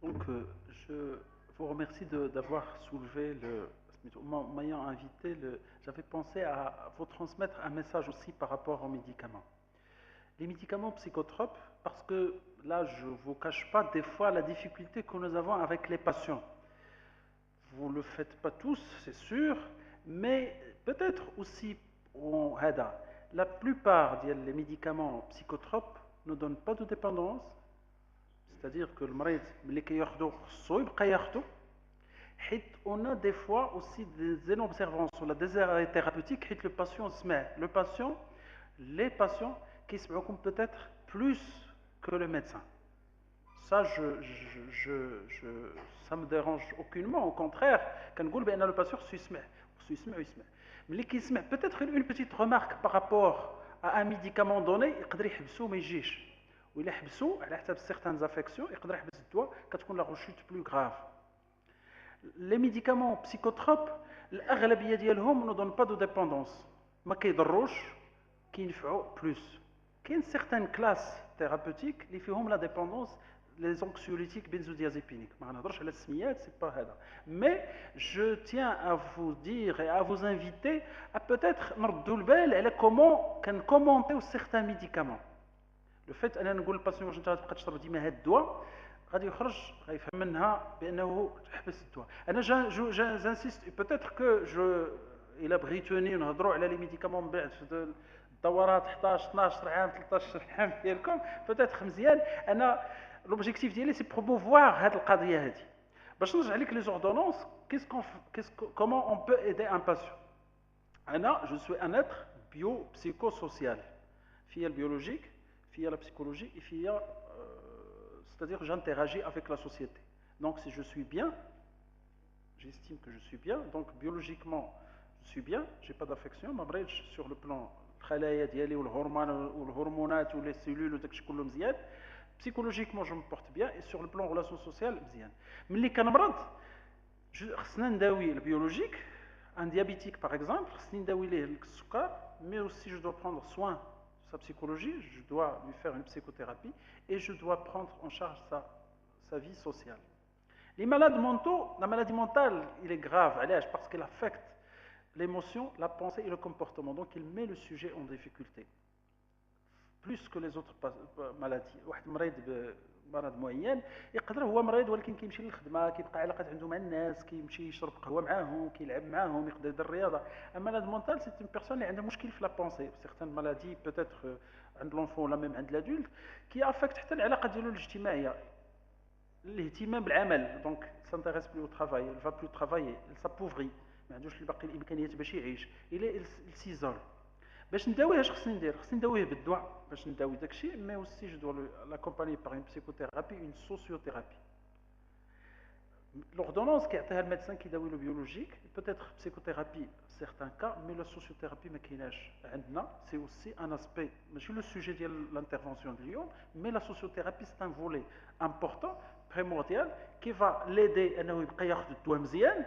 Donc, je vous remercie d'avoir soulevé m'ayant invité. J'avais pensé à vous transmettre un message aussi par rapport aux médicaments. Les médicaments psychotropes, parce que là, je ne vous cache pas des fois la difficulté que nous avons avec les patients. Vous ne le faites pas tous, c'est sûr, mais peut-être aussi, la plupart des médicaments psychotropes ne donnent pas de dépendance, c'est-à-dire que le malade, ملي كياخدو خصو يبقى ياخدو. On a des fois aussi des inobservances ou des arrêts thérapeutiques. Le patient, les patients qui se préoccupent peut-être plus que le médecin. Ça, ça me dérange aucunement. Au contraire, quand le patient mais peut-être une petite remarque par rapport à un médicament donné, يقدر يحبسو ما يجيش. وإلا حبسو على حسب certaines affections يقدر يحبس الدواء كتكون la rechute plus grave. Les médicaments psychotropes الأغلبية ديالهم ne donnent pas de dépendance. ما كيضروش كينفعوا plus. كاين certaines classes thérapeutiques اللي فيهم la dépendance les anxiolytiques benzodiazépiniques. ما غنهضرش على السميات سي با هذا. Mais je tiens à vous dire et à vous inviter à peut-être نردوا البال على comment كنكومونطيو certains médicaments. لو فيت انا نقول للباسيون واش انت غتبقى تشرب ديما هذا الدواء غادي يخرج غيفهم منها بانه تحبس الدواء. انا جانسيست بوتيتر كو جو الى بغيتوني نهضروا على لي ميديكامون من بعد في الدورات 11 12 عام 13 عام ديالكم بوتيتر مزيان. انا لوبجيكتيف ديالي سي بروموفوار هذه القضيه هذه باش نرجع لك لي زوردونونس. كومون اون بو ايدي ان باسيون. انا جو سوي ان اتر بيو بسيكو سوسيال فيا البيولوجيك فيا la psychologie et فيا c'est-à-dire que j'interagis avec la société. Donc si je suis bien, j'estime que je suis bien, donc biologiquement je suis bien, j'ai pas d'affection, ma بريتش sur le plan الخلايا ديالي والهرمونات ou les cellules وداكشي كله مزيان. Psychologiquement je me porte bien et sur le plan relation sociale مزيان. ملي كنمرض خصنا نداوي البيولوجيك. Un diabétique par exemple, خصني نداوي ليه السكر, mais aussi je dois prendre soin sa psychologie, je dois lui faire une psychothérapie et je dois prendre en charge sa vie sociale. Les malades mentaux, la maladie mentale, il est grave, parce qu'elle affecte l'émotion, la pensée et le comportement. Donc il met le sujet en difficulté. Plus que les autres maladies. واحد مريض بمرض معين يقدر هو مريض ولكن كيمشي للخدمه كيبقى علاقات عنده مع الناس كيمشي يشرب قهوه معاهم كيلعب معاهم يقدر يدير الرياضه. اما malade mental c'est une personne اللي عندها مشكل في لا بونسي. certaines maladies peut-être عند l'enfant ولا même عند l'adulte qui affecte حتى العلاقه ديالو الاجتماعيه الاهتمام بالعمل. دونك s'intéresse plus au travail, il va plus travailler, il s'appauvrit, ما عندوش باقي الامكانيات باش يعيش, il s'isole. باش نداويه اش خصني ندير؟ خصني نداويه بالدواء باش نداوي داكشي, مي اوسي جو دو لاكومباني باغ اون بسيكوثيرابي اون سوسيوثيرابي. l'ordonnance كيعطيها الميدسان كيداوي لو بيولوجيك peut-être psychothérapie certains cas, mais la sociothérapie ما كايناش عندنا. c'est aussi un aspect ماشي le sujet ديال l'intervention اليوم, mais la sociothérapie c'est un volet important primordial qui va l'aider انه يبقى ياخذ الدواء مزيان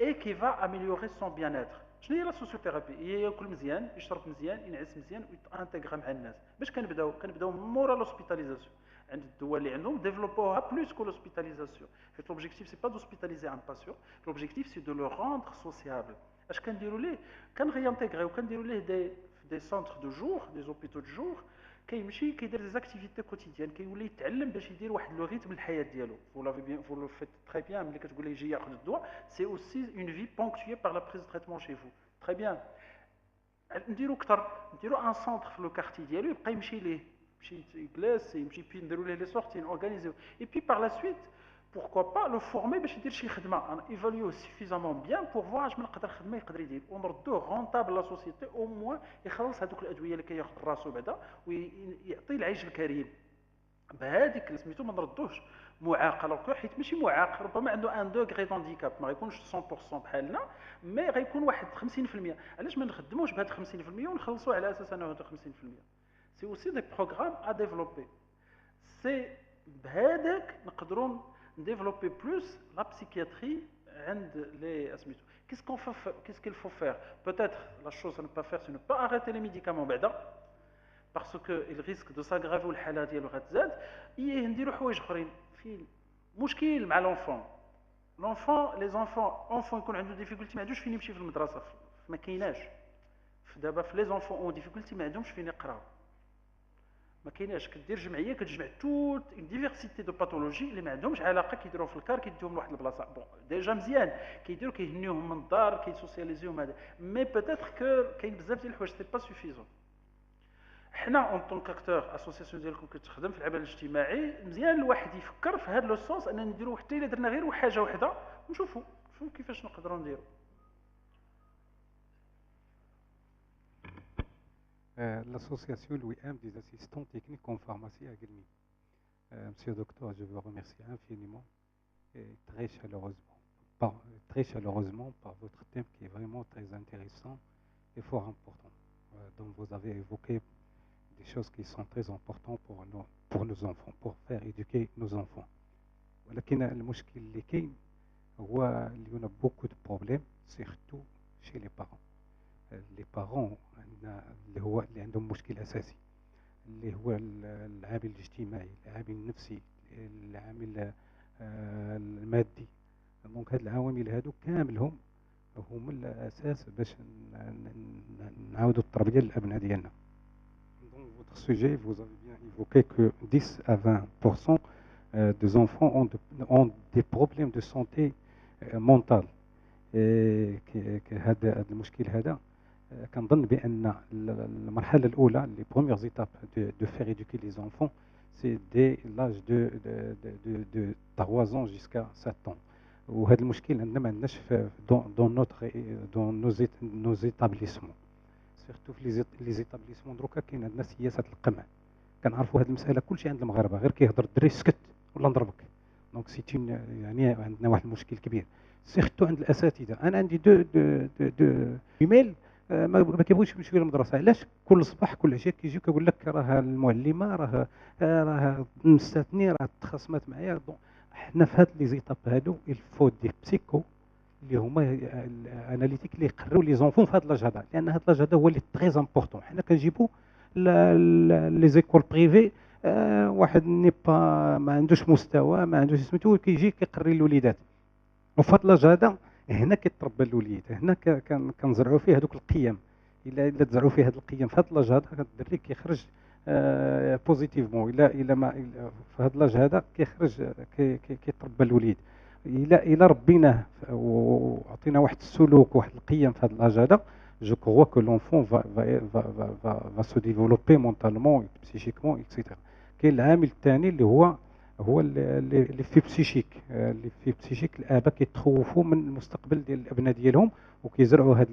et qui va améliorer son bien-être. شنو هي لا سوسيوثيرابي؟ هي ياكل مزيان يشرب مزيان ينعس مزيان ويتانتيغرا مع الناس. باش كنبداو مورا لوسبيتاليزاسيون. عند الدول اللي عندهم ديفلوبوها بلوس كو لوسبيتاليزاسيون. حيت لوبجيكتيف سي با دوسبيتاليزي ان باسيون, لوبجيكتيف سي دو لو روندر سوسيابل. اش كنديروا ليه؟ كنغيانتيغريو كنديروا ليه دي سونتر دو جور, دي زوبيتو دو جور, كيمشي كيدير دي زاكتيفيتي كوتيديان, كيولي يتعلم باش يدير واحد لو ريتم الحياه ديالو. vous le faites très bien ملي كتقول ليه يجي ياخذ الدواء, c'est aussi une vie ponctuée par la prise de traitement chez vous. très bien. نديرو اكثر, نديرو ان سونتر في لو كارتي ديالو يبقى يمشي ليه, يمشي يجلس يمشي بي نديرو ليه لي سورتي اورغانيزيو, اي بي par la suite pourquoi pas le former باش يدير شي خدمه. انا ايفاليو suffisamment bien pour voir اش من قدر خدمه يقدر يدير ونردوه رونطابل لا سوسيتي او موان يخلص هذوك الادويه اللي كياخذ راسو بعدا ويعطي العيش الكريم. بهذيك اللي سميتو ما نردوهش معاق, الوغ حيت ماشي معاق, ربما عنده ان دوغري دونديكاب ما غيكونش 100% بحالنا, مي غيكون واحد 50%. علاش ما نخدموش بهاد 50% ونخلصوا على اساس انه هذا 50%؟ سي اوسي دي بروغرام ا ديفلوبي. سي بهذاك نقدروا نديفلوبي بلوس لا بسيكياتري عند لي سميتو. qu'est-ce qu'il faut faire? Peut-être la chose à ne pas faire c'est ne pas arrêter les médicaments بعدا, parce qu'il risque de s'aggraver والحاله ديالو غتزاد. نديروا حوايج اخرين في مشكل مع لونفون لي زونفون يكون عنده ديفيكولتي ما عندوش فين يمشي في المدرسه ما كايناش دابا في لي زونفون اون ديفيكولتي ما عندهمش فين يقراو ما كايناش كدير جمعيه كتجمع توت اون ديفيرسيتي دو باثولوجي اللي ما عندهمش علاقه كيديروا في الكار كيديوهم لواحد البلاصه بون ديجا مزيان كيديروا كيهنيوهم من الدار كيسوسياليزيوهم هذا مي بوتيتر كو كاين بزاف ديال الحوايج سي با سوفيزون حنا اون طون كاكتور اسوسياسيون ديالكم كتخدم في العمل الاجتماعي مزيان الواحد يفكر في هذا لو سونس اننا نديروا حتى الا درنا غير حاجه وحده ونشوفوا كيفاش نقدروا نديروا. L'association l'OIM des assistants techniques en pharmacie à Guelmi. Monsieur le docteur, je vous remercie infiniment et très chaleureusement par votre thème qui est vraiment très intéressant et fort important. Donc vous avez évoqué des choses qui sont très importantes pour nos enfants, pour faire éduquer nos enfants. ولكن المشكل اللي كاين هو اللي هنا beaucoup de problèmes surtout chez les parents. لي بارون اللي عندهم مشكل اساسي اللي هو العامل الاجتماعي، العامل النفسي، العامل المادي. دونك هاد العوامل هادو كاملهم هما الاساس باش نعاودوا التربيه للابناء ديالنا. Dans votre sujet, vous avez bien évoqué que 10 à 20% des enfants ont des problèmes de santé mentale. هذا المشكل هذا كنظن بان المرحله الاولى لي بروميير زيتاب دو فير éduquer les enfants c'est dès l'âge de 3 ans jusqu'à 7 ans. وهذا المشكل عندنا ما عندناش dans nos établissements سيرتو في لي زيتابليسمون. دروكا كاين عندنا سياسه القمع، كنعرفوا هذه المساله كلشي عند المغاربه، غير كيهضر الدري سكت ولا نضربك. دونك سي يعني عندنا واحد المشكل كبير سيرتو عند الاساتذه. انا عندي دو ايميل ما كيبغيوش يمشيو للمدرسه. علاش؟ كل صباح كل عشيه كيجيو كيقول لك راه المعلمه راه نستني راه تخاصمات معايا. حنا في هاد لي زيتاب هادو الفو دي بسيكو اللي هما اناليتيك اللي يقريو لي زونفون في هاد لاج هذا، لان هاد لاج هذا هو اللي تري امبورطون. حنا كنجيبو لي زيكول بريفي واحد ني با ما عندوش مستوى ما عندوش سميتو كيجي كيقري الوليدات، وفي هاد لاج هذا هنا كيتربى الوليد، هنا كنزرعوا فيه هذوك القيم. الا تزرعوا فيه هذه القيم في هذا لاج هذا الدري كيخرج بوزيتيفمون. الا ما في هذا لاج هذا كيخرج كيتربى الوليد. الا ربيناه وعطينا واحد السلوك واحد القيم في هذا لاج هذا، جو كروا كو لونفون va se développer mentalement psychiquement etc. كاين العامل الثاني اللي هو اللي في بسيشيك. اللي في بسيشيك الاباء كيتخوفوا من المستقبل ديال الابناء ديالهم وكيزرعوا هاد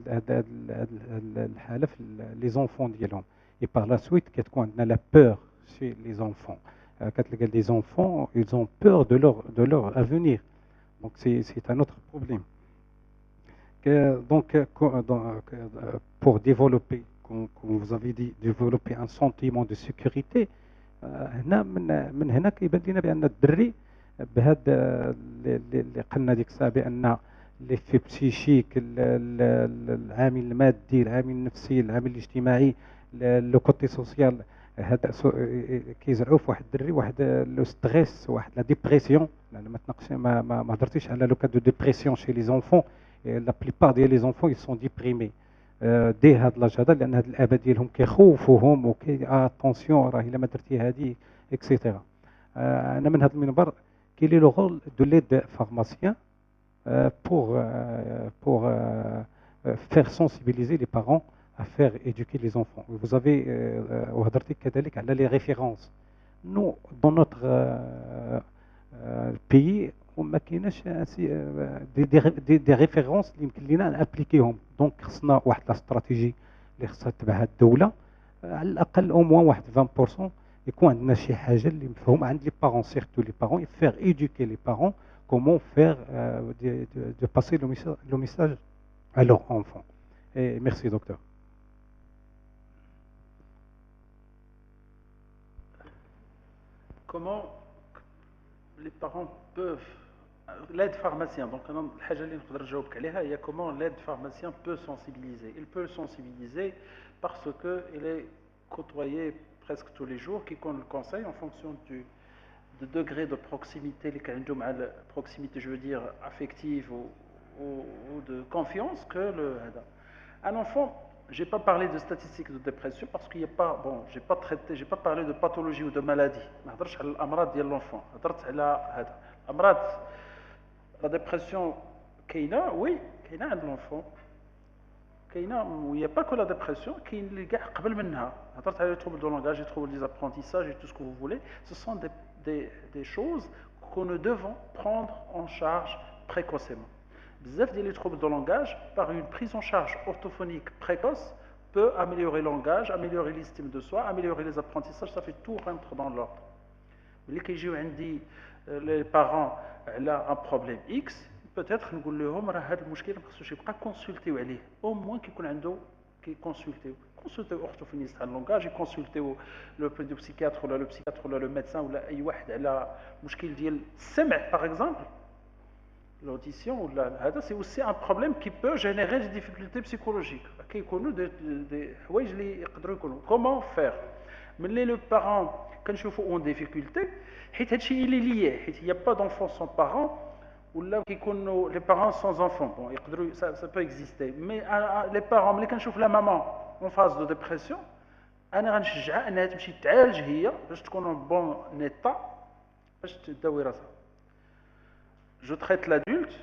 الحاله في لي زونفون ديالهم. اي بار لا سويت كتكون عندنا لا بور شي لي زونفون. كتلقى لي زونفون ils ont peur de leur avenir. Donc c'est un autre problème. Donc pour développer, comme vous avez dit, développer un sentiment de sécurité, هنا من هنا كيبان لنا بان الدري بهذا اللي قلنا ديك الساعه بان لي في بسيشيك، العامل المادي، العامل النفسي، العامل الاجتماعي، لو كوتي سوسيال، هذا كيزرعوا في واحد الدري واحد لو ستريس، واحد لا ديبرسيون. لان ما تناقش ما هضرتيش على لو كا دو ديبرسيون شي لي زونفون. لا بليبار ديال لي زونفون ils sont déprimés دي هاد لاج هذا، لان هاد الاباء ديالهم كيخوفوهم اتونسيون راه الا ما درتي هادي اكسيتيرا. انا من هذا المنبر كاين لي لو رول دو ليد فارماسيان pour faire sensibiliser les parents à faire éduquer les enfants. Vous avez وهضرتي كذلك على les références. Nous dans notre pays وما كايناش دي ريفيرونس اللي يمكن لينا نابليكيهم. دونك خصنا واحد لا استراتيجي اللي خصها تبعها الدوله، على الاقل او موان واحد 20% يكون عندنا شي حاجه اللي مفهوم عند لي بارون، سيرتو لي بارون يفير ايدوكي لي بارون كومون فير دو باسي لو ميساج à leur enfant. Et merci docteur. Comment les parents peuvent l'aide pharmacien, donc الحاجه اللي نقدر نجاوبك عليها هي comment l'aide pharmacien peut sensibiliser. Il peut sensibiliser parce que il est côtoyé presque tous les jours, qui connaît le conseil en fonction de degré de proximité, les proximité, je veux dire, affective ou de confiance que le un enfant. J'ai pas parlé de statistiques de dépression parce qu'il n'y a pas, bon, j'ai pas parlé de pathologie ou de maladie. ما هضرتش على الامراض ديال l'enfant. هضرت على هذا الامراض. La dépression كاينه وي كاينه عند l'enfant. كاينه il n'y a pas que la dépression, كاين اللي كاع قبل منها. هضرت على les troubles de langage, les troubles des apprentissages et tout ce que vous voulez. Ce sont des choses que nous devons prendre en charge précocement. Bzaf les troubles de langage, par une prise en charge orthophonique précoce, peut améliorer le langage, améliorer l'estime de soi, améliorer les apprentissages, ça fait tout rentrer dans l'ordre. Mais les parents ont un problème X, peut-être nous leur dire هذا المشكل ما خصوش يبقى consulter عليه au moins كيكون عنده consulter orthophoniste على langage, consulter le pédopsychiatre ou le psychiatre ou le médecin ou اي واحد على مشكل ديال السمع par exemple. L'audition, c'est aussi un problème qui peut générer des difficultés psychologiques. Comment faire? Mais les parents, quand ils sont en difficulté, il est lié. Il n'y a pas d'enfants sans parents, ou là, les parents sans enfants. Bon, ça peut exister. Mais les parents, quand ils la maman en phase de dépression, أنا غنشجعها أنها تمشي تعالج هي باش تكون en bon état باش تداوي راسها. Je traite l'adulte,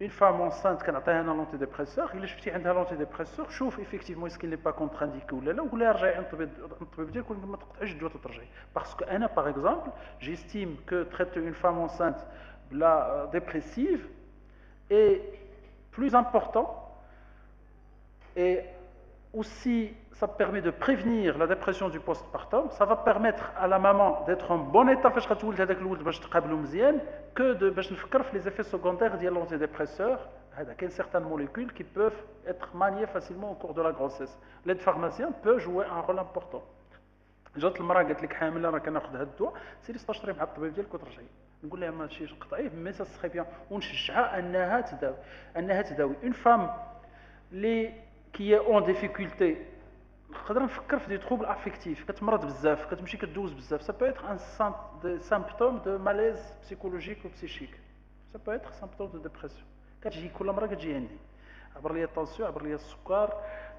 une femme enceinte qui a un antidépresseur, il est عندها l'antidépresseur, شوف effectivement est-ce qu'il n'est pas contre-indiqué ou لا ولا رجعي عند الطبيب ديالك ما تقطعيش الدواء ترجعي. Parce que أنا par exemple, j'estime que traiter une femme enceinte la dépressive est plus important et aussi ça permet de prévenir la dépression du postpartum, ça va permettre à la maman d'être en bon état فاش غتولد هذاك الولد باش تقابلو مزيان que باش نفكر في les effets secondaires ديال l'antidépresseur. هذا كاين certaines molécules qui peuvent être maniées facilement au cours de la grossesse. L'aide pharmacien peut jouer un rôle important. جات المراه قالت لك حامله راه كناخذ هذا الدواء سيري استشري مع الطبيب ديالك وترجعي. نقول لها ماشي قطعيه مي سا سخي بيان ونشجعها انها تداوي une femme qui est en difficulté. نقدر نفكر في des troubles affectifs كتمرض بزاف كتمشي كدوز بزاف. Ça peut être un symptôme de malaise psychologique ou psychique. Ça peut être symptôme de dépression. كتجي كل مره كتجي عندي عبر لي الطونسيون عبر لي السكر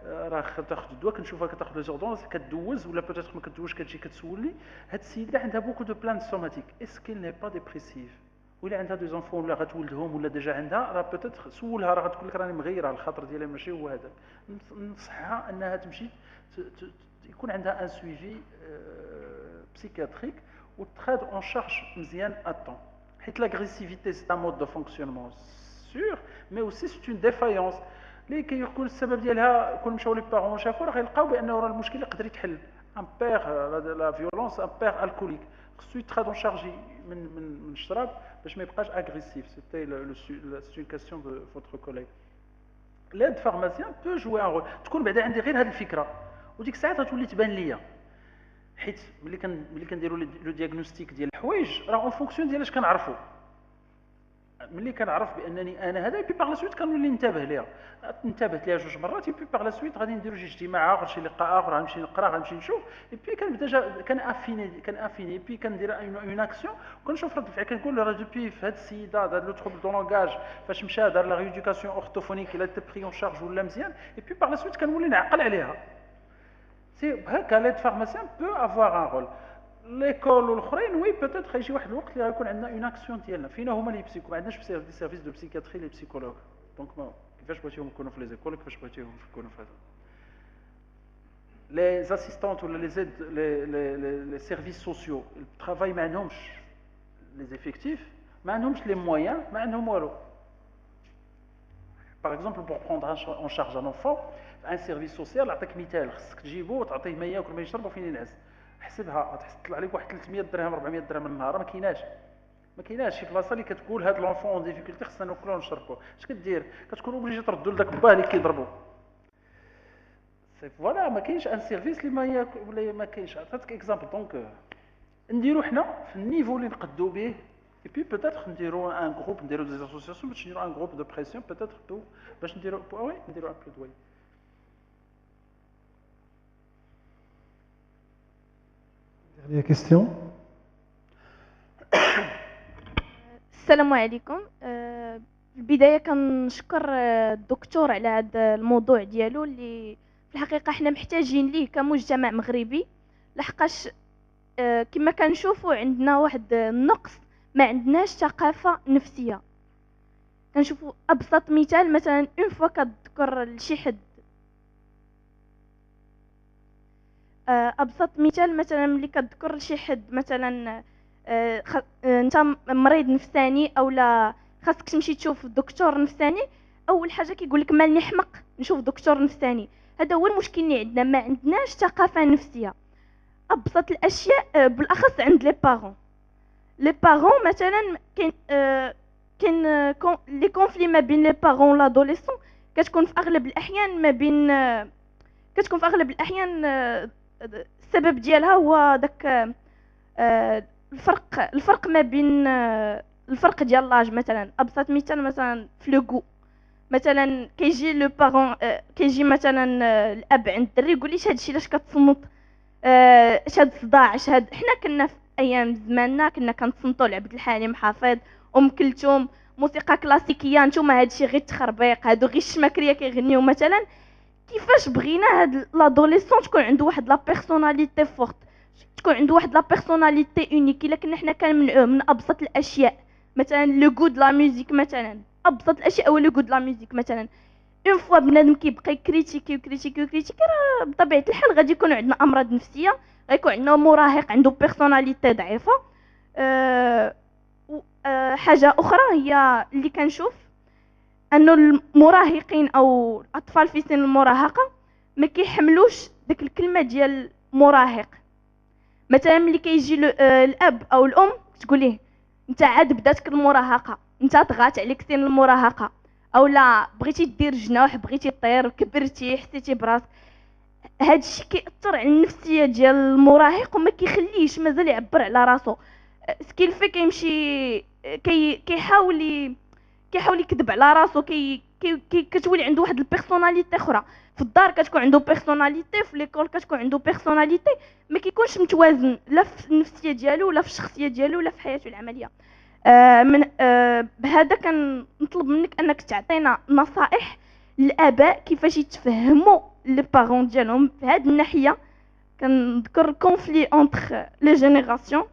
راه تاخذ الدواء كنشوفها كتاخذ لي زوردونس كدوز ولا بوتيتر ما كدوزش كتجي كتسولني هاد السيده عندها بوكو دو بلان سوماتيك اسكو كيل ني با ديبريسيف ولا عندها دي زونفون ولا غتولدهم ولا ديجا عندها راه بوتيتر سولها راه غتقول لك راني مغيره الخاطر ديالي ماشي هو هذاك. ننصحها انها تمشي يكون عندها ان سويفي بسيكاتريك وتخاد اون شارج مزيان اتون حيت لاغريسيفيتي سي ان مود دو فونكسيونمون سور مي اوسي سي اون ديفايونس اللي كيكون السبب ديالها كون مشاو لي بارون شافوا راه غيلقاو بانه راه المشكل يقدر يتحل. ان بير لا فيولونس ان بير الكوليك خصو يتخاد اون شارج من الشراب باش ما يبقاش اغريسيف. سيتي سي اون كاستيون دو فوتر كوليغ. l'aide pharmacien peut jouer un rôle. تكون بعدا عندي غير هذه الفكره وديك الساعه غتولي تبان ليا حيت ملي كنديروا لو دياغنوستيك ديال الحوايج راه اون فونكسيون ديال اش كنعرفوا. ملي كنعرف بانني انا هذا بي باغ لا سويت كنولي ننتبه ليها. انتبهت ليها جوج مرات بي باغ لا سويت غادي نديروا شي اجتماع اخر شي لقاء اخر غنمشي نقرا غنمشي نشوف بي كنبدا كنافيني بي كندير اون اكسيون كنشوف رد الفعل كنقول راه دوبي في هاد السيده دار لو تروبل دو لونغاج فاش مشى دار لا ريدوكاسيون اورتوفونيك الا تي بري اون شارج ولا مزيان بي باغ لا سويت كنولي نعقل عليها. سي هكا ليد فارماسيان بو افوار ان رول. ليكول والاخرين وي بوتيتر يجي واحد الوقت اللي غيكون عندنا اون اكسيون ديالنا فينا هما لي بسيكو ما عندناش في دي سيرفيس دو بسيكاتري لي بسيكولوج دونك كيفاش بغيتيهم يكونوا في لي زيكول كيفاش بغيتيهم يكونوا في هذا لي اسيستانت ولا لي زيد لي سيرفيس سوسيو الترافاي ما عندهمش لي زيفيكتيف ما عندهمش لي مويان ما عندهم والو. باغ اكزومبل بور بروندر اون شارج ان انفون ان سيرفيس سوسيال نعطيك مثال خصك تجيبو وتعطيه ما ياكل ما يشرب وفين ينعس. حسبها تطلع عليك واحد 300 درهم 400 درهم النهار ما كايناش شي بلاصه اللي كتقول هاد لونفون اون ديفيكولتي خصنا ناكلو ونشربو. اش كدير كتكون اوبليجي تردو لذاك باه اللي كيضربو. سي فوالا ما كاينش ان سيرفيس اللي ما ياكل ولا ما كاينش. عطيتك اكزامبل دونك نديرو حنا في النيفو اللي نقدو به اي بي بوتيتر نديرو ان جروب نديرو دي اسوسياسيون باش نديرو ان جروب دو بريسيون بوتيتر باش نديرو وي نديرو ان بلودوي. Dernière question. السلام عليكم. في البدايه كنشكر الدكتور على هذا الموضوع ديالو اللي في الحقيقه حنا محتاجين ليه كمجتمع مغربي، لحقاش كما كنشوفوا عندنا واحد النقص، ما عندناش ثقافه نفسيه. كنشوفوا ابسط مثال، مثلا اون فوا كتذكر لشي حد ابسط مثال، مثلا ملي كتذكر لشي حد مثلا انت مريض نفساني او لا خاصك تمشي تشوف دكتور نفساني، اول حاجه كيقول لك مالني حمق نشوف دكتور نفساني. هذا هو المشكل اللي عندنا، ما عندناش ثقافه نفسيه. ابسط الاشياء بالاخص عند لي بارون. لي بارون مثلا كاين لي كونفلي ما بين لي بارون لادوليسون، كتكون في اغلب الاحيان ما بين كتكون في اغلب الاحيان السبب ديالها هو داك الفرق ما بين الفرق ديال لاج. مثلا ابسط مثال مثلا في لو غو، مثلا كيجي لو بارون كيجي مثلا الاب عند الدري يقول ليش هادشي علاش كتصنت، اش هاد الصداع، اش هاد. حنا كنا في ايام زماننا كنا كنتصنتوا لعبد الحليم حافظ، ام كلثوم، موسيقى كلاسيكيه. نتوما هادشي غير تخربيق، هادو غير الشماكريه كيغنيو. مثلا كيفاش بغينا هاد لادوليسون تكون عنده واحد لا بيرسوناليتي فورت، تكون عنده واحد لا بيرسوناليتي اونيك، الا كنا حنا كنمنعوه من ابسط الاشياء. مثلا لو غود لا ميوزيك، مثلا ابسط الاشياء هو لو غود لا ميوزيك. مثلا اون فوا بنادم كيبقى يكريتيكي وكريتيكي وكريتيكي، راه بطبيعه الحال غادي يكون عندنا امراض نفسيه، غيكون عندنا مراهق عنده بيرسوناليتي ضعيفه. حاجه اخرى هي اللي كنشوف انه المراهقين او الاطفال في سن المراهقه ما كيحملوش ديك الكلمه ديال مراهق. مثلا ملي كيجي الاب او الام تقول ليه انت عاد بداتك المراهقه، انت طغات عليك سن المراهقه، او لا بغيتي دير جناح، بغيتي طير، كبرتي، حسيتي براسك. هادشي كيأثر على النفسيه ديال المراهق وما كيخليهش مازال يعبر على راسو. سكيل في كيمشي كيحاول يكذب على راسو، كتولي عنده واحد البيرسوناليتي اخرى. في الدار كتكون عنده بيرسوناليتي، في ليكول كتكون عنده بيرسوناليتي، ما كيكونش متوازن لا في النفسيه ديالو ولا في الشخصيه ديالو ولا في حياته العمليه. من بهذا كنطلب منك انك تعطينا نصائح للاباء كيفاش يتفهموا لي بارون ديالهم في هذه الناحيه. كنذكر كونفلي اونتر لي جينيراسيون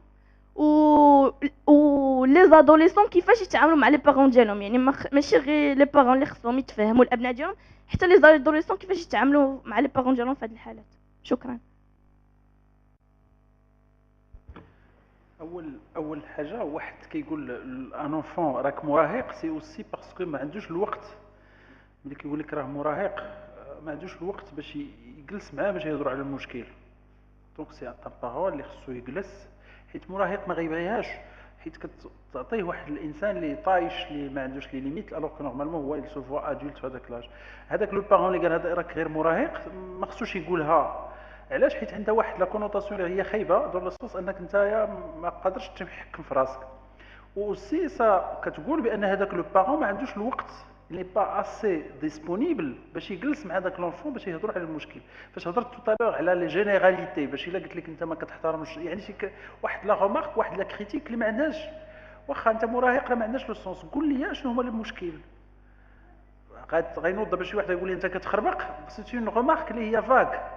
و لي زادوليسون كيفاش يتعاملوا مع لي بارون ديالهم. يعني ماشي غير لي بارون اللي خصهم يتفهموا الابناء ديالهم، حتى لي زادوليسون كيفاش يتعاملوا مع لي بارون ديالهم في هذه الحالات. شكرا. اول حاجه واحد كيقول ان انفون راك مراهق، سي اوسي باسكو ما عندوش الوقت. ملي كيقول لك راه مراهق ما عندوش الوقت باش يجلس معاه باش يهضروا على المشكل. دونك سي ان بارول اللي خصو يجلس، حيت مراهق ما غيبغيهاش، حيت كتعطيه واحد الانسان اللي طايش اللي ما عندوش لي ليميت، الوغ كو نورمالمون هو يل سو فوا ادولت في هذاك لاج. هذاك لو بارون اللي قال هذا راك غير مراهق ما خصوش يقولها. علاش؟ حيت عندها واحد لا كونوطاسيون اللي هي خايبه دون لاسوس انك نتايا ما قادرش تحكم في راسك. و سي سا كتقول بان هذاك لو بارون ما عندوش الوقت، اللي با اسي ديسپونيبل باش يجلس مع داك لونفون باش يهضروا على المشكل. فاش هضرت توطالور على لي جينيراليتي، باش الا قلت لك انت ما كتحترمش، يعني شي واحد لا غومارك، واحد لا كريتيك اللي ما عندهاش. واخا انت مراهق راه ما عندهاش لو سونس، قول لي شنو هو المشكل. غينوض باش شي واحد يقول لي انت كتخربق، سي اون غومارك اللي هي فاك،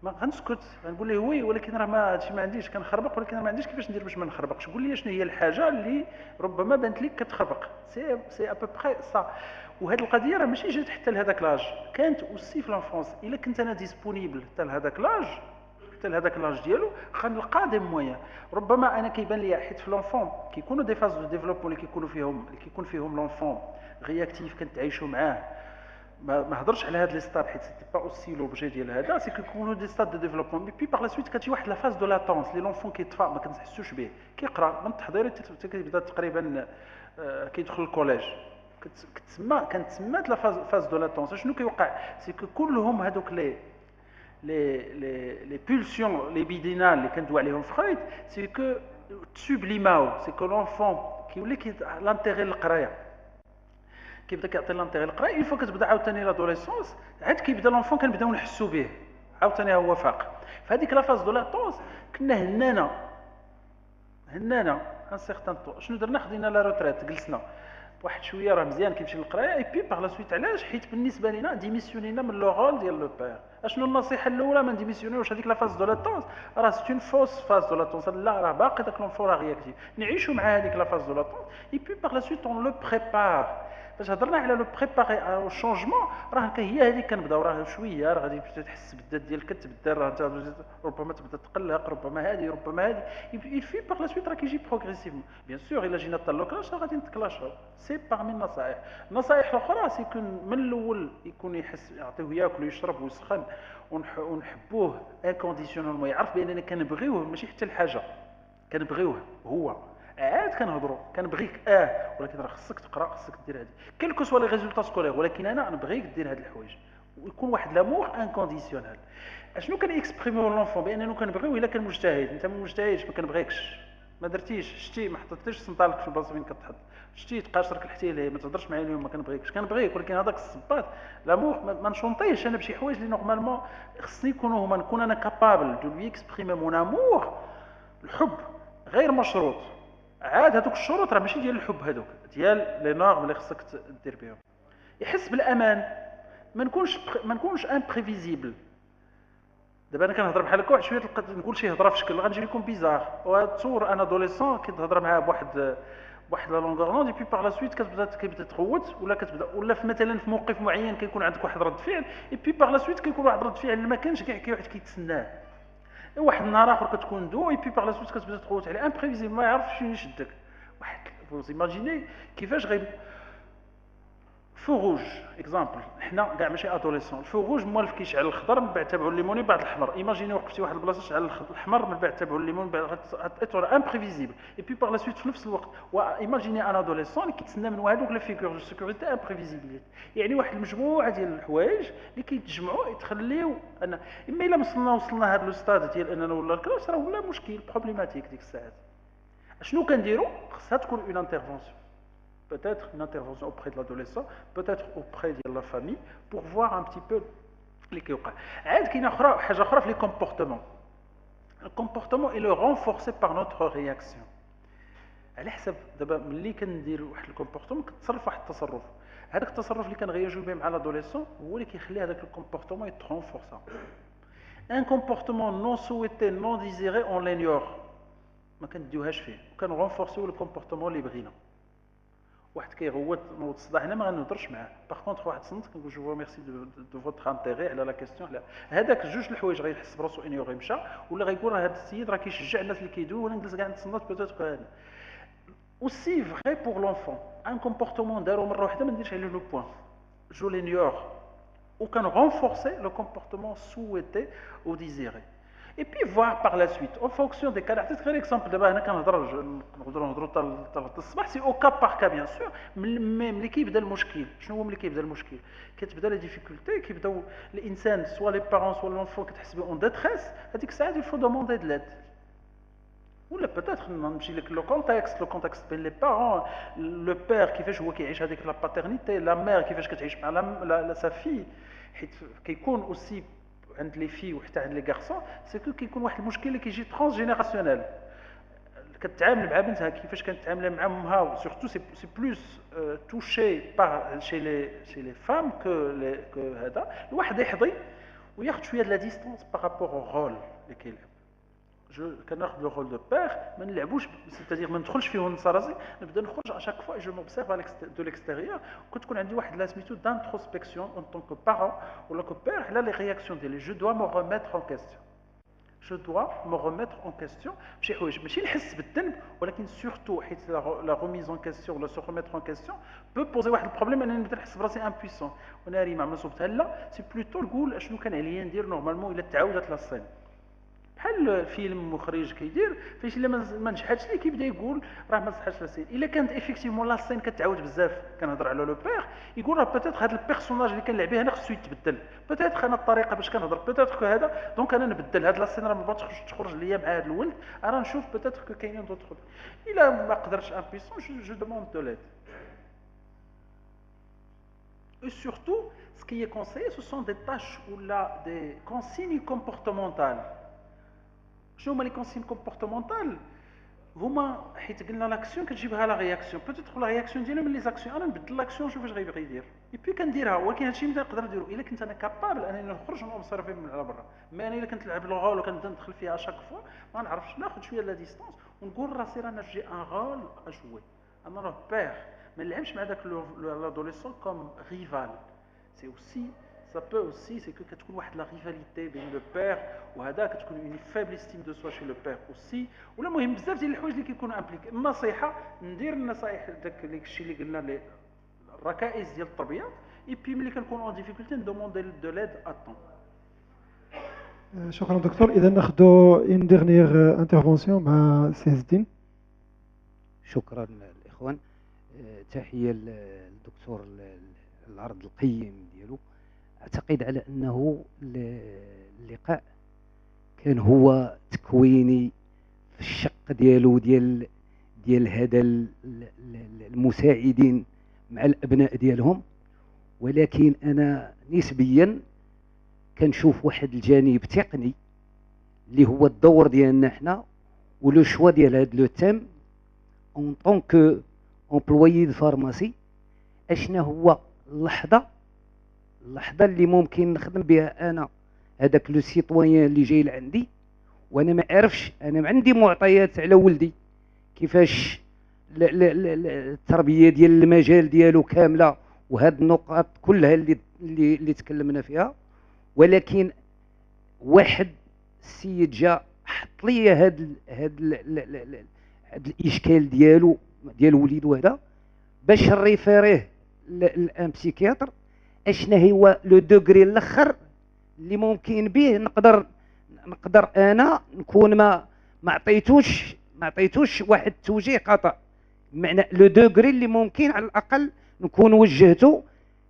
ما غنسكت، غنقول ليه وي ولكن راه ما هادشي ما عنديش، كنخربق ولكن ما عنديش كيفاش ندير باش ما نخربقش. قول لي شنو هي الحاجه اللي ربما بانت لك كتخربق. سي ا بو بري سا. وهاد القضيه راه ماشي جات حتى لهذاك لاج، كانت اوسي في لونفونس. الا كنت انا ديسپونيبل حتى لهذاك لاج، حتى لهذاك لاج ديالو، غنلقى دي مويان. ربما انا كيبان لي حيت في لونفون كيكونوا دي فاز دو ديفلوبمون اللي كيكون فيهم لونفون رياكتيف كنتعايشوا معاه. ما هضرش على هاد لي ستاد حيت سيتي با اوسي لوبجي ديال هذا، سي كيكونوا دي ستاد دو ديفلوبمون. مي بي باغ لا سويت كتجي واحد لا فاز دو لاتونس لي لونفون كيطفى ما كنحسوش به، كيقرا من التحضير حتى كيبدا تقريبا كيدخل الكوليج. كانت لا فاز دو لاتونس. شنو كيوقع؟ سي كلهم هذوك لي بولسيون لي بيدينال اللي كندوي عليهم فرويد، سي كو تسوبليماو، سي كو لونفون كيولي لانتيغي للقرايه، كيبدا كيعطي لانتيغي للقرايه. اون فوا كتبدا عاوتاني لادوليسونس، عاد كيبدا لونفون كنبداو نحسو به عاوتاني هو فاق. فهاديك لا فاز دو لاتونس كنا هنانا ان سيغتان طو. شنو درنا؟ خدينا لا روتريت، جلسنا واحد شويه راه مزيان كيمشي للقرايه، اي بي باغ لا سويت. علاش؟ حيت بالنسبه لينا ديميسيونينا من لو رول ديال لو بير. اشنو النصيحه الاولى؟ ما نديميسيونيوش هذيك لا فاز دو لاتونس، راه سي اون فوس فاز دو لاتونس. لا راه باقي داك لونفون راه رياكتيف، نعيشوا مع هذيك لا فاز دو لاتونس اي بي باغ لا سويت اون لو بريبار. فاش هضرنا على لو بريباري او شونجمون، راه هي هذيك كنبداو راه شويه، راه غادي تحس بالذات ديالك كتبدل، راه انت ربما تبدا تقلق، ربما هذه ربما هذه. في باغ لا سويت راه كيجي بروغريسيفمون. بيان سور الا جينا حتى لوكلاش راه غادي نتكلاشاو. سي باغمي النصائح. النصائح الاخرى سي كون من الاول يكون يحس يعطيوه ياكل ويشرب ويسخن ونحبوه انكونديسيونيلمون، يعرف باننا كنبغيوه ماشي حتى الحاجه، كنبغيوه هو. عاد كنهضروا كنبغيك ولكن راه خصك تقرا، خصك دير هذه كيلكو سوا لي ريزولطا سكولير، ولكن انا نبغيك دير هاد الحوايج، ويكون واحد لامور انكونديسيونيل. اشنو كان اكسبريميو لونفون؟ باننا كنبغيو. الا كان مجتهد، انت ما مجتهدش ما كنبغيكش، ما درتيش، شتي ما حطيتيش سنطالك في البلاصه فين كتحط، شتي تقاشرك الحتي ليه، ما تهضرش معايا اليوم ما كنبغيكش، كنبغيك. ولكن هذاك الصباط لامور ما نشونطيهش انا بشي حوايج اللي نورمالمون خصني يكونوا هما، نكون انا كابابل دو لوي اكسبريمي مون امور. الحب غير مشروط. عاد هذوك الشروط راه ماشي ديال الحب، هذوك ديال لي نورم اللي خصك دير بهم. يحس بالامان، ما نكونش امبريفيزيبل. دابا انا كنهضر بحال هكا واحد شويه نقول شي هضره في شكل غنجي لكم بيزار، وتصور انا ادوليسون كتهضر معاه بواحد لا لونغور نون، اي بي باغ لا سويت كيبدا تغوت، ولا كتبدا ولا مثلا في موقف معين كيكون عندك واحد رد فعل، اي بي باغ لا سويت كيكون واحد رد فعل ما كانش كاع واحد كيتسناه. واحد النهار اخر كتكون دو اي بي باغ لا سويت كتبدا تغوت عليه امبريفيزيبل، ما يعرفش شنو يشدك. واحد فوز ايماجيني كيفاش فو روج اكزامبل، حنا كاع ماشي ادوليسون، الفو روج موالف كيشعل الخضر من بعد تابعوا الليموني من بعد الاحمر. ايماجيني وقفتي واحد البلاصه شعل الاحمر من بعد تابعوا الليمون، من بعد غتاتور امبريفيزيبل اي بي باغ لا سويت في نفس الوقت. وايماجيني ان ادوليسون اللي كيتسنى من هذوك لي فيغور دو سيكوريتي امبريفيزيبيليتي، يعني واحد المجموعه ديال الحوايج اللي كيتجمعوا يتخليو انا. اما الا وصلنا هذا لو ستاد ديال اننا ولا الكلاس راه ولا مشكل بروبليماتيك ديك الساعات. شنو كنديروا؟ خصها تكون اون انترفونسيون، peut-être une intervention auprès de l'adolescent, peut-être auprès de la famille, pour voir un petit peu اللي كيوقع. عاد كاينه حاجه اخرى في لي كومبورتمون. الكومبورتمون il est renforcé par notre réaction. على حسب دابا ملي كندير واحد الكومبورتمون كتصرف واحد التصرف، هذاك التصرف اللي كنغياجيو به مع لادوليسون هو اللي كيخلي هذاك الكومبورتمون يترونفورسا. ان كومبورتمون نون سويتي نون ديزيري اون لينيور، ما كنديوهاش فيه، وكنرونفورسيو الكومبورتمون اللي بغينا. واحد كيغوت نوض الصداع هنا ما غنهضرش معاه، باغ كونطخ واحد صنت كنقول جو ميرسي دو فوتر انتيغي على لا كيسيون. لا هذاك جوج الحوايج غيحس براسو انيوري مشى، ولا غيقول راه هذا السيد راه كيشجع الناس اللي كيدوي وانا نجلس كاع نتصنت بوتيتر هذا. aussi vrai pour l'enfant. Un comportement دارو مره واحده ما نديرش عليه لو بوين، جو لينيور وكان renforcer le comportement souhaité ou désiré. Et puis voir par la suite en fonction des cas. عطيت غير اكزامبل دابا هنا كنهضروا حتى الصباح، سي او كا بار كا بيان سور. ملي كيبدا المشكل، شنو هو ملي كيبدا المشكل؟ كتبدا لا ديفيكولتي، كيبداو الانسان سوا لي بارون سوا لونفون كتحس بهم اون ديتريس، هذيك الساعه il faut demander de l'aide. ولا بوتيتر نمشي لك لو كونتكست بين لي بارون، لو بير كيفاش هو كيعيش هذيك لا باترنيتي، لا مير كيفاش كتعيش مع لا سا في، حيت كيكون اوسي عند لي في وحتى عند لي غارسون سي كو كيكون واحد المشكل اللي كيجي ترانس جينيراسيونيل. كتعامل مع بنتها كيفاش كتعامل مع امها، سورتو سي بلوس توشي بار شي لي فام كو هذا الواحد يحظي وياخذ شويه د لا ديستونس بارابور او رول اللي كيلعب. كناخذ لو رول دو بير، ما نلعبوش سيتادير ما ندخلش فيه وننسى راسي، نبدا نخرج اشاك فوا جو موبسيرف دو ليكستيريور. كتكون عندي واحد لا سميتو دانتروسبكسيون اون طون كو بارون ولا كو بير على لي رياكسيون ديالي. جو دوا مو ريميتر اون كيستيون، جو دوا مو ريميتر اون كيستيون بشي حوايج، ماشي نحس بالذنب ولكن سورتو حيت لا روميز اون كيستيون ولا سو ريميتر اون كيستيون بو بوزي واحد البروبليم انني نبدا نحس براسي امبويسون وناري ما صوبتها. لا سي بلوتو نقول اشنو كان عليا ندير نورمالمون الا تعاودت لا الصين. بحال فيلم مخرج كيدير فاش الا ما نجحاتش ليه كيبدا يقول راه ما صحاش لا سين. الا كانت افيكتيفمون لا سين كتعاود بزاف، كنهضر على لو بير يقول راه بوتيتر هذا البيرسوناج اللي كنلعب به انا خصو يتبدل، بوتيتر انا الطريقه باش كنهضر بوتيتر هذا دونك انا نبدل هاد لا سين، راه ما بغاتش تخرج ليا مع هذا الولد، انا نشوف بوتيتر كاينين دوطخ. الا ما قدرتش امبيسون جو دوموند دو ليد. Et surtout, ce qui est conseillé, ce sont des tâches ou là, des consignes comportementales. شنو هما لي كونسين كومبورتمونتال؟ هما حيت قلنا لاكسيون كتجيبها لا رياكسيون بوتيتر لا رياكسيون ديالهم من لي زاكسيون انا نبدل لاكسيون نشوف واش غيبغي يدير اي بي كنديرها ولكن هادشي ملي نقدر نديرو الا كنت انا كابابل انني نخرج ونوبسيرفي من على برا مي انا الا كنت نلعب لو رول وكنبدا ندخل فيها اشاك فوا ما نعرفش ناخذ شويه لا ديستانس ونقول راسي رانا جي ان رول اجوي انا راه بير ما نلعبش مع داك لادوليسون كوم ريفال سي اوسي ça peut aussi c'est que كتكون واحد لا ريفاليتي بين لو بير وهذا كتكون اون فيبل استيم دو سوا شي لو بير اوسي ولا مهم بزاف ديال الحوايج اللي كيكونوا امبليكي النصيحه ندير النصائح داك الشيء اللي قلنا لي الركائز ديال التربيه اي بي ملي كنكون اون ديفيكولتي ندوموندي دو ليد اتون. شكرا دكتور. اذا ناخذوا اون ديرنيير انترفونسيون مع سي عز الدين. شكرا الاخوان. تحيه للدكتور العرض القيم ديالو. اعتقد على انه اللقاء كان هو تكويني في الشق ديالو ديال هذا المساعدين مع الابناء ديالهم، ولكن انا نسبيا كنشوف واحد الجانب تقني اللي هو الدور ديالنا حنا ولو شوا ديال هذا لو تيم اون طونك امبلويي دو فارماسي. اشنا هو اللحظه اللي ممكن نخدم بها انا هذاك لو سيتويان اللي جاي لعندي وانا ما عارفش، انا عندي معطيات على ولدي كيفاش التربيه ديال المجال ديالو كامله وهاد النقاط كلها اللي تكلمنا فيها، ولكن واحد السيد جا حط لي هاد الاشكال ديال وليدو هذا باش نريفيريه لان بسيكياتر. اشنا هو لو دوغري الاخر اللي ممكن به نقدر انا نكون ما عطيتوش واحد التوجيه خطا، بمعنى لو دوغري اللي ممكن على الاقل نكون وجهته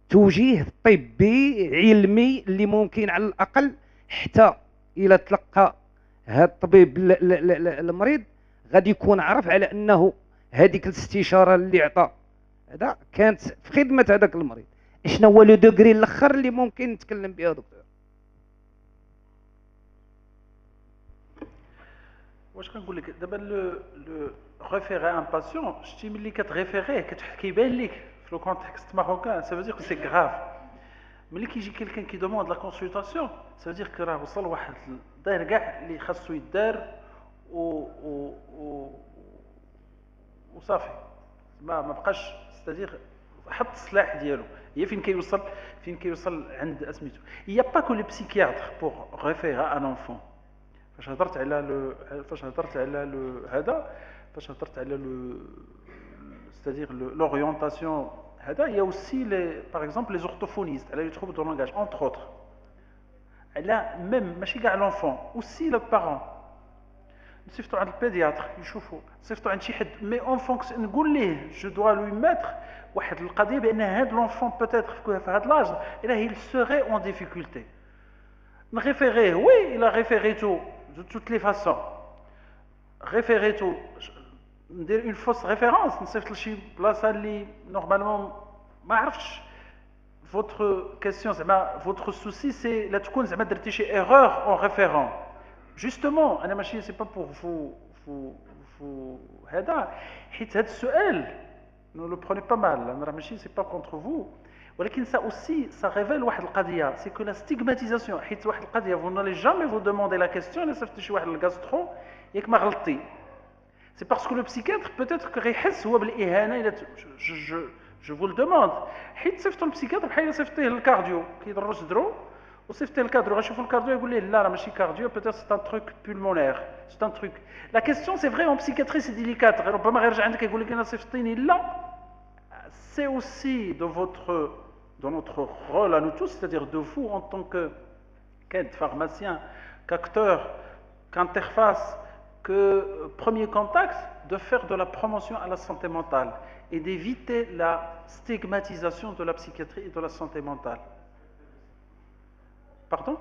توجيه طبي علمي اللي ممكن على الاقل حتى الى تلقى هذا الطبيب المريض غادي يكون عارف على انه هذيك الاستشاره اللي عطى هذا كانت في خدمه هذاك المريض. شنو هو لو دوغري الاخر اللي ممكن نتكلم بها دكتور؟ واش كنقول لك دابا لو ريفيري ان باسيون شتي ملي كتريفيريه كيبان لك في لو كونتكست ماروكان سا فو سي غراف. ملي كيجي كيلكان كي دوموند لا كونسلطاسيون سا فو كو راه وصل واحد داير كاع اللي خاصو يدار وصافي ما بقاش ستادير حط السلاح ديالو. هي فين كيوصل عند اسميتو. Il y a pas que le psychiatre pour référer un enfant. فاش هضرت على لو c'est-à-dire l'orientation هذا il y a aussi par exemple les orthophonistes على les troubles de langage entre autres. على même ماشي كاع l'enfant aussi le parent. نصيفطو عند البيدياتر يشوفوا، نصيفطو عند شي حد مي اون فونكس نقول ليه جو دوا لوي ميتر واحد القضيه بان هاد لونفون بوتيتر في هاد لاج الا هي سوغي اون ديفيكولتي نريفيريه. وي الا ريفيريتو دو توت لي فاسون ريفيريتو ندير اون فوس ريفيرونس نصيفط لشي بلاصه اللي نورمالمون ما عرفتش. فوتر كيسيون زعما فوتر سوسي سي لا تكون زعما درتي شي ايرور اون ريفيرون. Justement, أنا ماشي c'est pas pour vous هذا حيت هذا السؤال ne le prenez pas mal. أنا راه ماشي c'est pas contre vous. ولكن ça aussi ça révèle واحد القضية c'est que la stigmatisation حيت واحد القضية vous n'allez jamais vous demander la question إلا صيفطتي شي واحد للغاسترو ياك ما غلطتي. C'est parce que le psychiatre peut-être que غيحس هو بالإهانة إلا je vous le demande. حيت صيفطوا البسيكياتر بحال إلا صيفطيه للكارديو كيضروا صدرو وصيفطيه للكارديو غنشوفوا الكارديو يقول ليه لا راه ماشي كارديو peut-être c'est un truc pulmonaire c'est un truc. La question c'est vrai en psychiatrie c'est délicat ربما غيرجع عندك يقول لك انا صيفطيني لا. C'est aussi dans notre rôle à nous tous, c'est-à-dire de vous en tant qu'aide pharmacien, qu'acteur, qu'interface, que premier contact, de faire de la promotion à la santé mentale et d'éviter la stigmatisation de la psychiatrie et de la santé mentale. Pardon?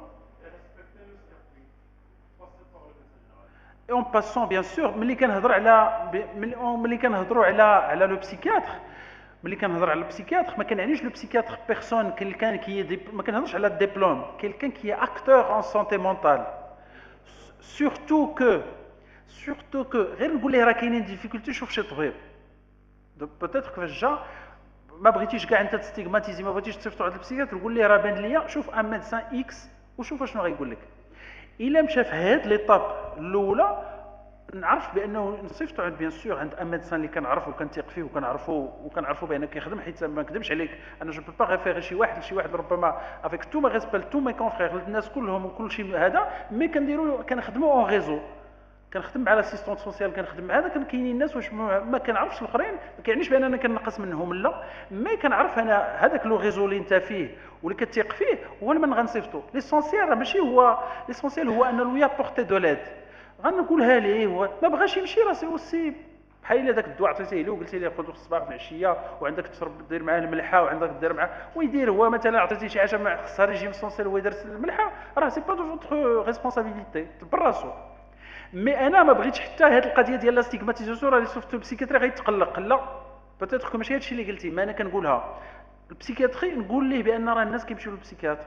Et en passant, bien sûr, ملي كنهضروا على لو بسيكياتر ملي كنهضر على البسيكياتر ما كنعنيش لو بسيكياتر بيرسون كيلكان ما كنهضرش على الدبلوم كيلكان كي اكتور ان سانتي مونتال. Surtout que سورتو كو غير نقول ليه راه كاينين ديفيكولتي شوف شي طبيب بوتيتر كيفاش جا ما بغيتيش كاع انت تستيغماتيزي، ما بغيتيش تصيفطو عند البسيكاتر، تقول ليه راه بان ليا شوف ان ميدسان اكس وشوف شنو غايقول لك. الا مشى في هاد ليطاب الاولى نعرف بانه نصيفطو عند بيان سور عند ان ميدسان اللي كنعرف وكنثيق فيه وكنعرفو بانه كيخدم، حيت ما نكذبش عليك انا جو بو با ريفيري شي واحد لشي واحد ربما افيك تو ما ريسبيل تو مي كونفرير الناس كلهم وكل شيء هذا، مي كنخدمو اون ريزو، كنخدم مع لاسيستونت سوسيال، كنخدم مع هذا، كاينين الناس واش ما كنعرفش الاخرين، ما كيعنيش بان انا كنقص منهم لا، مي كنعرف انا هذاك لو ريزو اللي انت فيه واللي كتثيق فيه هو اللي غنصيفطو. ليسونسيال راه ماشي هو ليسونسيال، هو ان لو يابورتي دو ليد، غنقولها ليه هو ما بغاش يمشي راه سي اوسي بحال الا داك الدواء عطيتيه له وقلتي ليه خذو في الصباح في العشيه وعندك تشرب دير معاه الملحه وعندك دير معاه ويدير هو مثلا عطيتيه شي حاجه مع خصها ريجيم سونسيال وهو دار الملحه، راه سي با دو فوتر ريسبونسابيلتي تبر راسو. مي انا ما بغيتش حتى هذه القضيه ديال لا ستيغماتيزاسيون راه لي سوفتو البسيكاتري غيتقلق، لا بوتيتر كو ماشي هادشي اللي قلتي، ما انا كنقولها البسيكاتري نقول ليه بان راه الناس كيمشيو للبسيكاتر،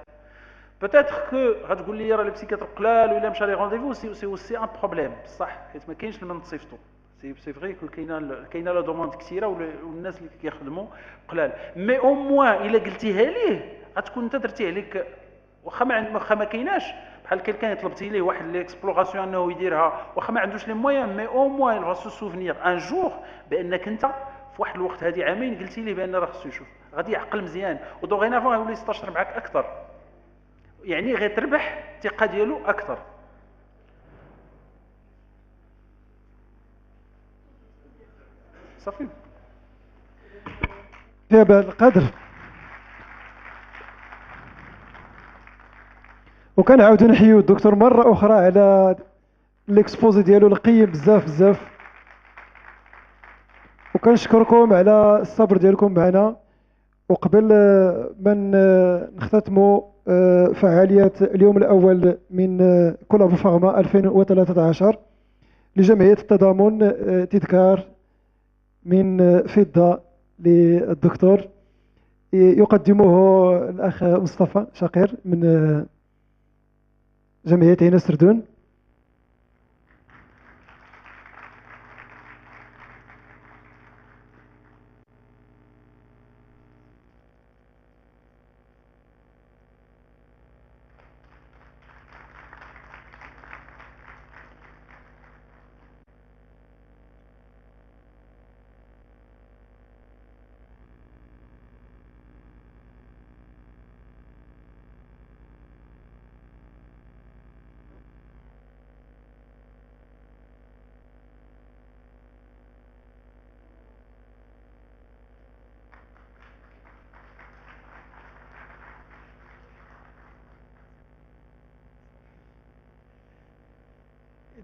بوتيتر كو غتقول لي راه البسيكاتر قلال ولا مشى لي رونديفو سي اوسي ان بروبليم بصح، حيت ما كاينش من تصيفطو، سي فري كو كاينه لا دوموند كثيره والناس اللي كيخدموا قلال، مي او موان الا قلتيها ليه غتكون انت درتي عليك، واخا ما كايناش بحال كان طلبتي ليه واحد ليكسبلوراسيون انه يديرها، واخا ما عندوش لي مويان، مي او موان il va se souvenir ان جور بانك انت في واحد الوقت هذه عامين قلتي ليه بان راه خصو يشوف، غادي يعقل مزيان ودوغينافون غيولي يستشر معاك اكثر، يعني غيتربح الثقه ديالو اكثر. صافي في هذا القدر. وكنعاودو نحيو الدكتور مره اخرى على ليكسبوزي ديالو القيم بزاف بزاف، وكنشكركم على الصبر ديالكم معنا. وقبل ما نختتموا فعاليات اليوم الاول من كولابو فارما 2013 لجمعيه التضامن، تذكار من فضه للدكتور يقدمه الاخ مصطفى شقير من جمعيه عين السردون.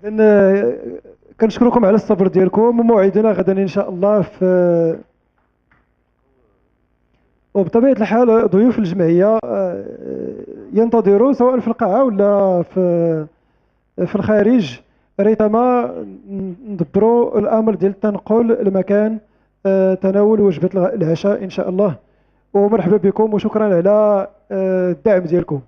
إذن كنشكركم على الصبر ديالكم، وموعدنا غدا ان شاء الله وبطبيعه الحال ضيوف الجمعيه ينتظروا سواء في القاعه ولا في الخارج، ريثما ندبروا الامر ديال التنقل المكان تناول وجبه العشاء ان شاء الله. ومرحبا بكم وشكرا على الدعم ديالكم.